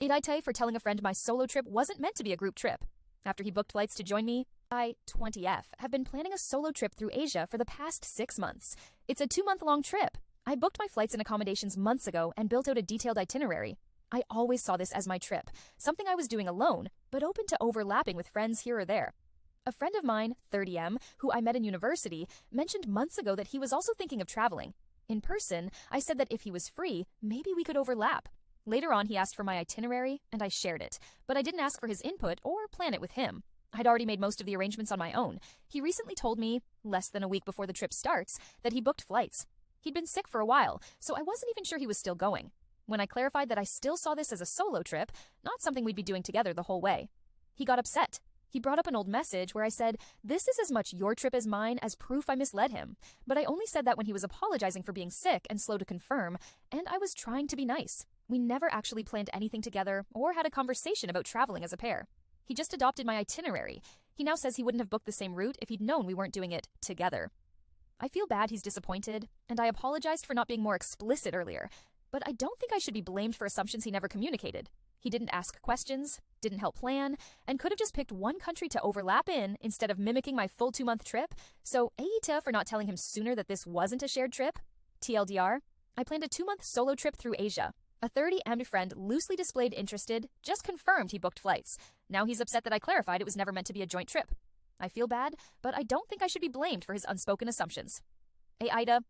AITA for telling a friend my solo trip wasn't meant to be a group trip. After he booked flights to join me, I, 20F, have been planning a solo trip through Asia for the past 6 months. It's a 2-month-long trip. I booked my flights and accommodations months ago and built out a detailed itinerary. I always saw this as my trip, something I was doing alone, but open to overlapping with friends here or there. A friend of mine, 30M, who I met in university, mentioned months ago that he was also thinking of traveling. In person, I said that if he was free, maybe we could overlap. Later on, he asked for my itinerary, and I shared it, but I didn't ask for his input or plan it with him. I'd already made most of the arrangements on my own. He recently told me, less than a week before the trip starts, that he booked flights. He'd been sick for a while, so I wasn't even sure he was still going. When I clarified that I still saw this as a solo trip, not something we'd be doing together the whole way, he got upset. He brought up an old message where I said, this is as much your trip as mine as proof I misled him. But I only said that when he was apologizing for being sick and slow to confirm, and I was trying to be nice. We never actually planned anything together or had a conversation about traveling as a pair. He just adopted my itinerary. He now says he wouldn't have booked the same route if he'd known we weren't doing it together. I feel bad he's disappointed, and I apologized for not being more explicit earlier, but I don't think I should be blamed for assumptions he never communicated. He didn't ask questions, didn't help plan, and could have just picked one country to overlap in instead of mimicking my full 2-month trip. So AITA for not telling him sooner that this wasn't a shared trip. TLDR, I planned a 2-month solo trip through Asia. A 30M friend loosely displayed interested, just confirmed he booked flights. Now he's upset that I clarified it was never meant to be a joint trip. I feel bad, but I don't think I should be blamed for his unspoken assumptions. AITA,